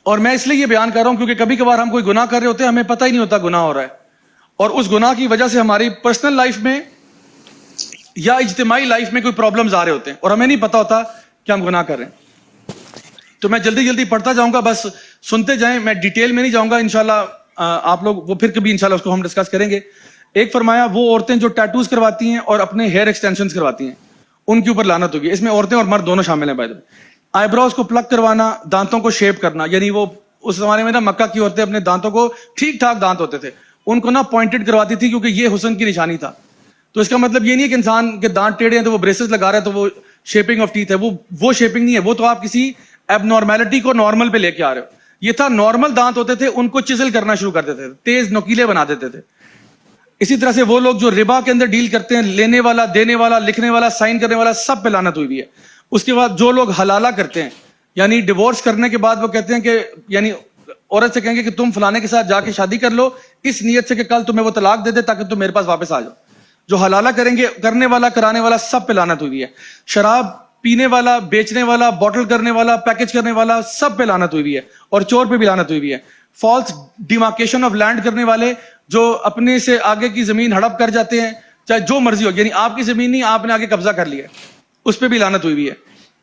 اور میں اس لیے یہ بیان کر رہا ہوں کیونکہ کبھی کبھار ہم کوئی گناہ کر رہے ہوتے ہیں, ہمیں پتہ ہی نہیں ہوتا گناہ ہو رہا ہے, اور اس گناہ کی وجہ سے ہماری پرسنل لائف میں یا اجتماعی لائف میں کوئی پرابلمز آ رہے ہوتے ہیں اور ہمیں نہیں پتا ہوتا کہ ہم گناہ کر رہے ہیں. تو میں جلدی جلدی پڑھتا جاؤں گا, بس سنتے جائیں, میں ڈیٹیل میں نہیں جاؤں گا. انشاءاللہ آپ لوگ وہ پھر کبھی انشاءاللہ اس کو ہم ڈسکس کریں گے. ایک فرمایا وہ عورتیں جو ٹیٹوز کرواتی ہیں اور اپنے ہیئر ایکسٹینشنز کرواتی ہیں ان کے اوپر لعنت ہوگی. اس میں عورتیں اور مرد دونوں شامل ہیں. By the way, I browse کو پلک کروانا, دانتوں کو شیپ کرنا, یعنی وہ اس زمانے میں نا مکہ کی عورتیں اپنے دانتوں کو, ٹھیک ٹھاک دانت ہوتے تھے, ان کو نا پوائنٹڈ کرواتی تھی کیونکہ یہ حسن کی نشانی تھا. تو اس کا مطلب یہ نہیں ہے کہ انسان کے دانت ٹیڑھے ہیں تو وہ بریسز لگا رہا ہے تو وہ شیپنگ آف ٹیتھ ہے. وہ شیپنگ نہیں ہے, وہ تو آپ کسی ایب نارمیلٹی کو نارمل پہ لے کے آ رہے ہو. یہ تھا نارمل دانت ہوتے تھے, ان کو چزل کرنا شروع کر دیتے تھے, تیز نوکیلے بنا دیتے تھے. اسی طرح سے وہ لوگ جو ربا کے اندر ڈیل کرتے ہیں, لینے والا, دینے والا, لکھنے والا, سائن کرنے والا, سب پہ لعنت ہوئی ہے. اس کے بعد جو لوگ حلالہ کرتے ہیں, یعنی ڈیورس کرنے کے بعد وہ کہتے ہیں کہ, یعنی عورت سے کہیں گے کہ تم فلانے کے ساتھ جا کے شادی کر لو اس نیت سے کہ کل تمہیں وہ طلاق دے دے تاکہ تم میرے پاس واپس آ جاؤ. جو حلالہ کریں گے, کرنے والا, کرانے والا, سب پہ لعنت ہوئی ہے. شراب پینے والا, بیچنے والا, بوٹل کرنے والا, پیکج کرنے والا, سب پہ لعنت ہوئی ہے. اور چور پہ بھی لعنت ہوئی ہے. فالس ڈیمارکیشن آف لینڈ کرنے والے جو اپنے سے آگے کی زمین ہڑپ کر جاتے ہیں, چاہے جو مرضی ہو, یعنی آپ کی زمین نہیں, آپ نے آگے قبضہ کر لیا, اس پہ بھی لعنت ہوئی ہے.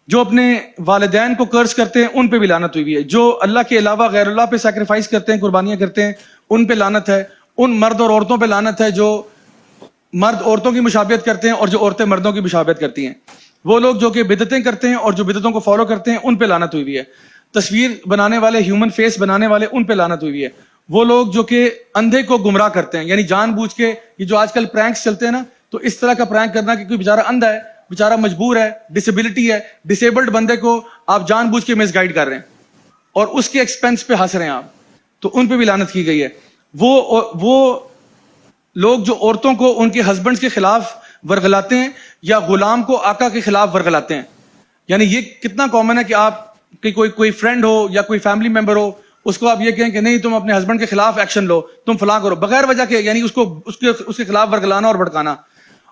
جو اپنے والدین کو قرض کرتے ہیں ان پہ بھی لعنت ہوئی ہے. جو اللہ کے علاوہ غیر اللہ پہ سیکریفائس کرتے ہیں, قربانیاں کرتے ہیں, ان پہ لعنت ہے. ان مرد اور عورتوں پہ لعنت ہے جو مرد عورتوں کی مشابہت کرتے ہیں اور جو عورتیں مردوں کی مشابہت کرتی ہیں. وہ لوگ جو کہ بدعتیں کرتے ہیں اور جو بدعتوں کو فالو کرتے ہیں ان پہ لعنت ہوئی ہے. تصویر بنانے والے, ہیومن فیس بنانے والے, ان پہ لعنت ہوئی ہے. وہ لوگ جو کہ اندھے کو گمراہ کرتے ہیں, یعنی جان بوجھ کے, یہ جو آج کل پرینکس چلتے ہیں نا, تو اس طرح کا پرینک کرنا کہ کوئی بیچارہ اندھا ہے, بیچارہ مجبور ہے, ڈسیبلٹی ہے, ڈسیبلڈ بندے کو آپ جان بوجھ کے مس گائیڈ کر رہے ہیں اور اس کے ایکسپینس پہ ہنس رہے ہیں آپ, تو ان پہ بھی لعنت کی گئی ہے. وہ لوگ جو عورتوں کو ان کے ہسبینڈز کے خلاف ورغلاتے ہیں یا غلام کو آقا کے خلاف ورغلاتے ہیں. یعنی یہ کتنا کامن ہے کہ آپ کہ کوئی فرینڈ ہو یا کوئی فیملی ممبر ہو, اس کو آپ یہ کہیں کہ نہیں تم اپنے ہسبینڈ کے خلاف ایکشن لو, تم فلاں کرو, بغیر وجہ کے, یعنی اس کے خلاف ورگلانا اور بھڑکانا.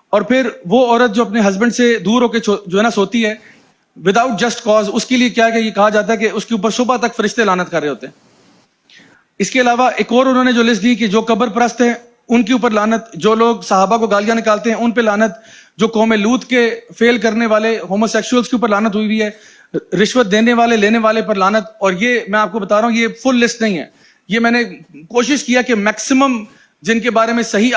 اور پھر وہ عورت جو اپنے ہسبینڈ سے دور ہو کے جو ہے نا سوتی ہے وداؤٹ جسٹ کاز, اس کے لیے کیا کہ یہ کہا جاتا ہے کہ اس کے اوپر صبح تک فرشتے لعنت کر رہے ہوتے ہیں. اس کے علاوہ ایک اور انہوں نے جو لسٹ دی کہ جو قبر پرست ہیں ان کے اوپر لعنت, جو لوگ صحابہ کو گالیاں نکالتے ہیں ان پہ لعنت, جو قوم لوط کے فیل کرنے والے ہومو سیکشولز کے اوپر لعنت ہوئی ہے, رشوت دینے والے, لینے والے پر لعنت. اور یہ میں آپ کو بتا رہا ہوں یہ فل لسٹ نہیں ہے, یہ میں نے کوشش کیا کہ میکسیمم جن کے بارے میں صحیح